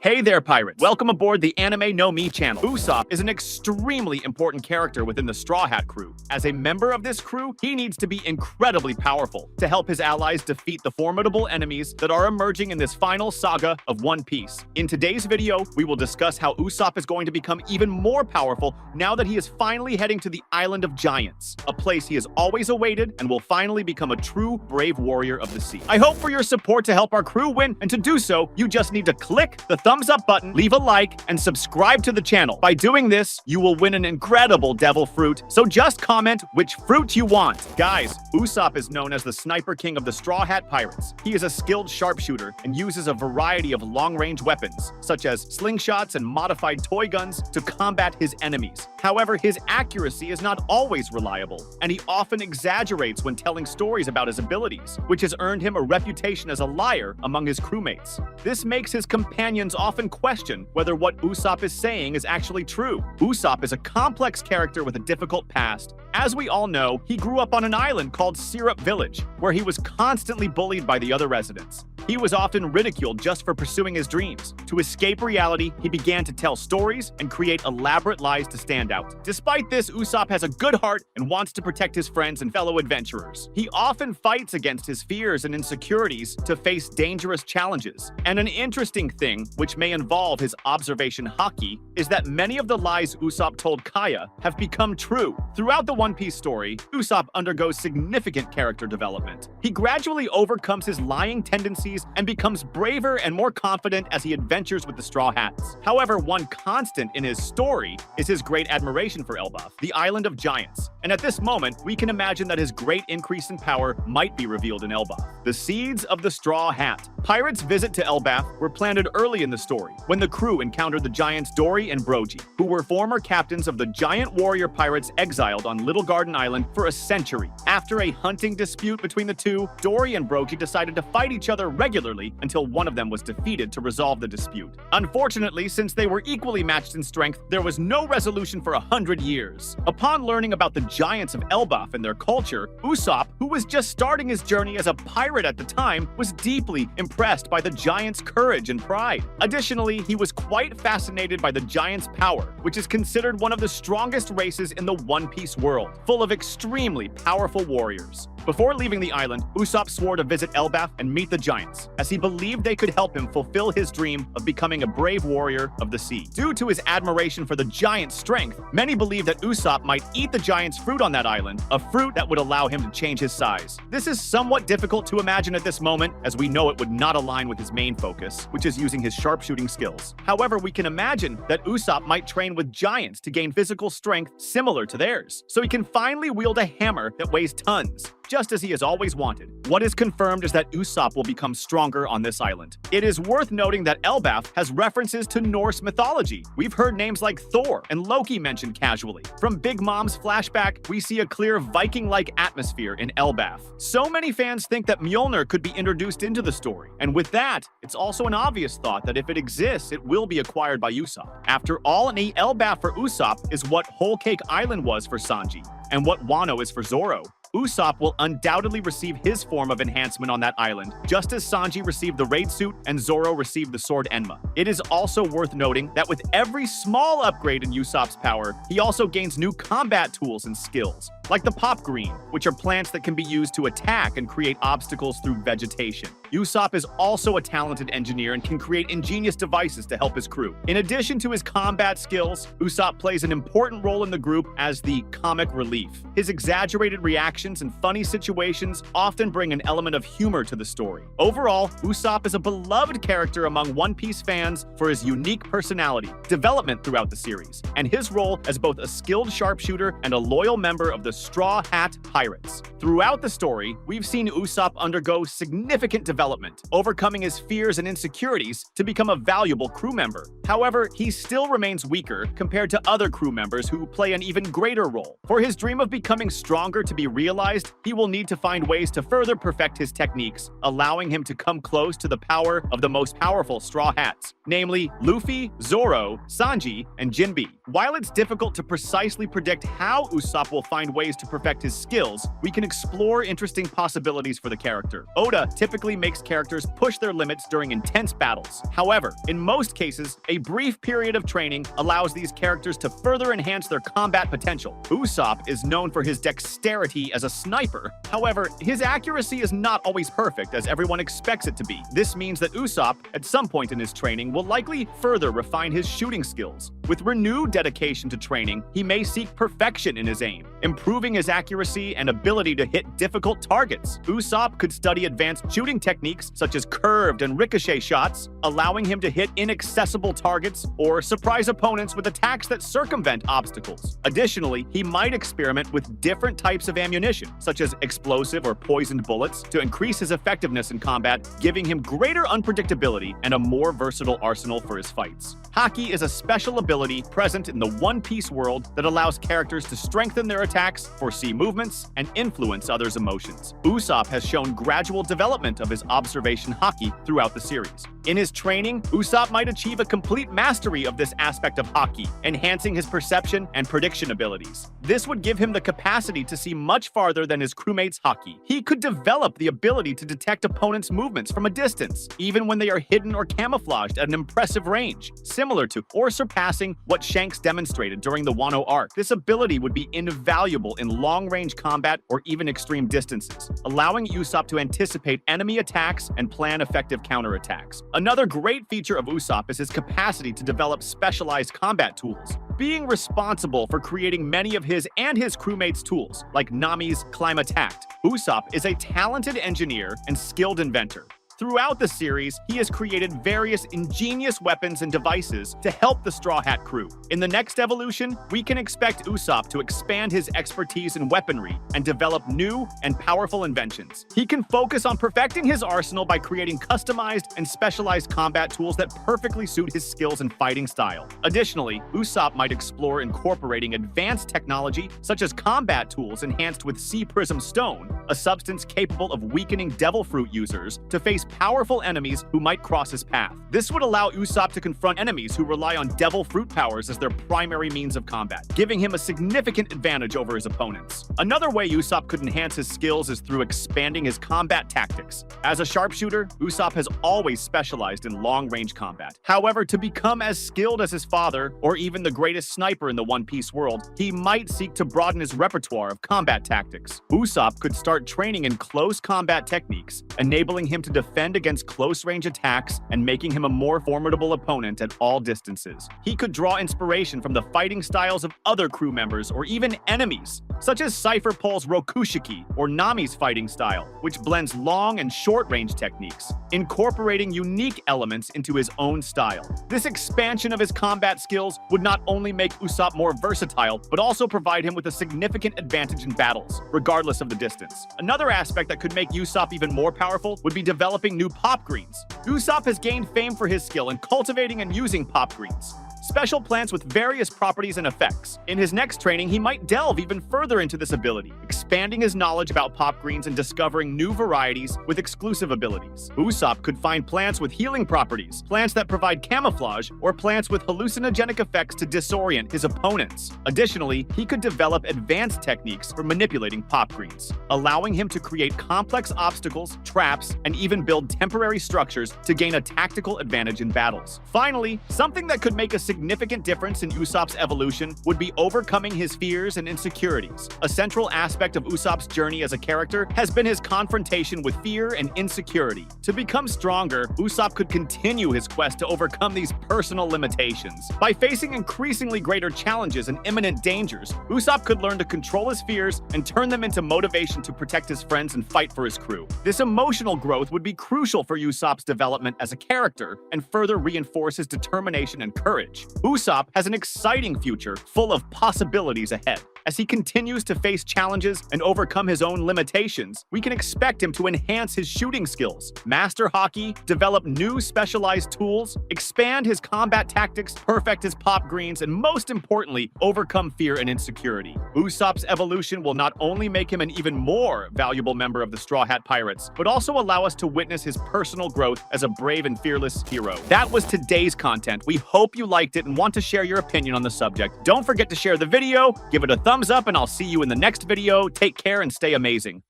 Hey there, pirates! Welcome aboard the Anime No Me channel. Usopp is an extremely important character within the Straw Hat crew. As a member of this crew, he needs to be incredibly powerful to help his allies defeat the formidable enemies that are emerging in this final saga of One Piece. In today's video, we will discuss how Usopp is going to become even more powerful now that he is finally heading to the Island of Giants, a place he has always awaited and will finally become a true brave warrior of the sea. I hope for your support to help our crew win, and to do so, you just need to click the thumbs up button, leave a like, and subscribe to the channel. By doing this, you will win an incredible devil fruit, so just comment which fruit you want. Guys, Usopp is known as the Sniper King of the Straw Hat Pirates. He is a skilled sharpshooter and uses a variety of long-range weapons, such as slingshots and modified toy guns, to combat his enemies. However, his accuracy is not always reliable, and he often exaggerates when telling stories about his abilities, which has earned him a reputation as a liar among his crewmates. This makes his companions often question whether what Usopp is saying is actually true. Usopp is a complex character with a difficult past. As we all know, he grew up on an island called Syrup Village, where he was constantly bullied by the other residents. He was often ridiculed just for pursuing his dreams. To escape reality, he began to tell stories and create elaborate lies to stand out. Despite this, Usopp has a good heart and wants to protect his friends and fellow adventurers. He often fights against his fears and insecurities to face dangerous challenges. And an interesting thing, which may involve his observation haki, is that many of the lies Usopp told Kaya have become true. Throughout the One Piece story, Usopp undergoes significant character development. He gradually overcomes his lying tendencies and becomes braver and more confident as he adventures with the Straw Hats. However, one constant in his story is his great admiration for Elbath, the Island of Giants. And at this moment, we can imagine that his great increase in power might be revealed in Elbath. The Seeds of the Straw Hat. Pirates' visit to Elbath were planted early in the story, when the crew encountered the giants Dory and Broji, who were former captains of the giant warrior pirates exiled on Little Garden Island for a century. After a hunting dispute between the two, Dory and Broji decided to fight each other regularly until one of them was defeated to resolve the dispute. Unfortunately, since they were equally matched in strength, there was no resolution for 100 years. Upon learning about the giants of Elbath and their culture, Usopp, who was just starting his journey as a pirate at the time, was deeply impressed by the giants' courage and pride. Additionally, he was quite fascinated by the giants' power, which is considered one of the strongest races in the One Piece world, full of extremely powerful warriors. Before leaving the island, Usopp swore to visit Elbath and meet the giants, as he believed they could help him fulfill his dream of becoming a brave warrior of the sea. Due to his admiration for the giants' strength, many believe that Usopp might eat the giants' fruit on that island, a fruit that would allow him to change his size. This is somewhat difficult to imagine at this moment, as we know it would not align with his main focus, which is using his sharpshooting skills. However, we can imagine that Usopp might train with giants to gain physical strength similar to theirs, so he can finally wield a hammer that weighs tons, just as he has always wanted. What is confirmed is that Usopp will become stronger on this island. It is worth noting that Elbath has references to Norse mythology. We've heard names like Thor and Loki mentioned casually. From Big Mom's flashback, we see a clear Viking-like atmosphere in Elbath. So many fans think that Mjolnir could be introduced into the story, and with that, it's also an obvious thought that if it exists, it will be acquired by Usopp. After all, an Elbath for Usopp is what Whole Cake Island was for Sanji, and what Wano is for Zoro. Usopp will undoubtedly receive his form of enhancement on that island, just as Sanji received the raid suit and Zoro received the sword Enma. It is also worth noting that with every small upgrade in Usopp's power, he also gains new combat tools and skills, like the Pop Green, which are plants that can be used to attack and create obstacles through vegetation. Usopp is also a talented engineer and can create ingenious devices to help his crew. In addition to his combat skills, Usopp plays an important role in the group as the comic relief. His exaggerated reactions and funny situations often bring an element of humor to the story. Overall, Usopp is a beloved character among One Piece fans for his unique personality, development throughout the series, and his role as both a skilled sharpshooter and a loyal member of the Straw Hat Pirates. Throughout the story, we've seen Usopp undergo significant development, overcoming his fears and insecurities to become a valuable crew member. However, he still remains weaker compared to other crew members who play an even greater role. For his dream of becoming stronger to be realized, he will need to find ways to further perfect his techniques, allowing him to come close to the power of the most powerful Straw Hats, namely Luffy, Zoro, Sanji, and Jinbe. While it's difficult to precisely predict how Usopp will find ways ways to perfect his skills, we can explore interesting possibilities for the character. Oda typically makes characters push their limits during intense battles. However, in most cases, a brief period of training allows these characters to further enhance their combat potential. Usopp is known for his dexterity as a sniper. However, his accuracy is not always perfect, as everyone expects it to be. This means that Usopp, at some point in his training, will likely further refine his shooting skills. With renewed dedication to training, he may seek perfection in his aim, improving his accuracy and ability to hit difficult targets. Usopp could study advanced shooting techniques such as curved and ricochet shots, allowing him to hit inaccessible targets or surprise opponents with attacks that circumvent obstacles. Additionally, he might experiment with different types of ammunition, such as explosive or poisoned bullets, to increase his effectiveness in combat, giving him greater unpredictability and a more versatile arsenal for his fights. Haki is a special ability present in the One Piece world that allows characters to strengthen their attacks, foresee movements, and influence others' emotions. Usopp has shown gradual development of his observation Haki throughout the series. In his training, Usopp might achieve a complete mastery of this aspect of Haki, enhancing his perception and prediction abilities. This would give him the capacity to see much farther than his crewmates' Haki. He could develop the ability to detect opponents' movements from a distance, even when they are hidden or camouflaged at an impressive range, similar to or surpassing what Shanks demonstrated during the Wano arc. This ability would be invaluable in long-range combat or even extreme distances, allowing Usopp to anticipate enemy attacks and plan effective counterattacks. Another great feature of Usopp is his capacity to develop specialized combat tools, being responsible for creating many of his and his crewmates' tools, like Nami's Climb Attack. Usopp is a talented engineer and skilled inventor. Throughout the series, he has created various ingenious weapons and devices to help the Straw Hat crew. In the next evolution, we can expect Usopp to expand his expertise in weaponry and develop new and powerful inventions. He can focus on perfecting his arsenal by creating customized and specialized combat tools that perfectly suit his skills and fighting style. Additionally, Usopp might explore incorporating advanced technology such as combat tools enhanced with Sea Prism Stone, a substance capable of weakening Devil Fruit users, to face powerful enemies who might cross his path. This would allow Usopp to confront enemies who rely on Devil Fruit powers as their primary means of combat, giving him a significant advantage over his opponents. Another way Usopp could enhance his skills is through expanding his combat tactics. As a sharpshooter, Usopp has always specialized in long-range combat. However, to become as skilled as his father, or even the greatest sniper in the One Piece world, he might seek to broaden his repertoire of combat tactics. Usopp could start training in close combat techniques, enabling him to defend against close-range attacks and making him a more formidable opponent at all distances. He could draw inspiration from the fighting styles of other crew members or even enemies, such as Cypher Pole's Rokushiki or Nami's fighting style, which blends long and short-range techniques, incorporating unique elements into his own style. This expansion of his combat skills would not only make Usopp more versatile, but also provide him with a significant advantage in battles, regardless of the distance. Another aspect that could make Usopp even more powerful would be developing new pop greens. Usopp has gained fame for his skill in cultivating and using pop greens, special plants with various properties and effects. In his next training, he might delve even further into this ability, expanding his knowledge about pop greens and discovering new varieties with exclusive abilities. Usopp could find plants with healing properties, plants that provide camouflage, or plants with hallucinogenic effects to disorient his opponents. Additionally, he could develop advanced techniques for manipulating pop greens, allowing him to create complex obstacles, traps, and even build temporary structures to gain a tactical advantage in battles. Finally, something that could make a significant difference in Usopp's evolution would be overcoming his fears and insecurities. A central aspect of Usopp's journey as a character has been his confrontation with fear and insecurity. To become stronger, Usopp could continue his quest to overcome these personal limitations. By facing increasingly greater challenges and imminent dangers, Usopp could learn to control his fears and turn them into motivation to protect his friends and fight for his crew. This emotional growth would be crucial for Usopp's development as a character and further reinforce his determination and courage. Usopp has an exciting future full of possibilities ahead. As he continues to face challenges and overcome his own limitations, we can expect him to enhance his shooting skills, master Haki, develop new specialized tools, expand his combat tactics, perfect his pop greens, and most importantly, overcome fear and insecurity. Usopp's evolution will not only make him an even more valuable member of the Straw Hat Pirates, but also allow us to witness his personal growth as a brave and fearless hero. That was today's content. We hope you liked it and want to share your opinion on the subject. Don't forget to share the video, give it a thumbs thumbs up, and I'll see you in the next video. Take care and stay amazing.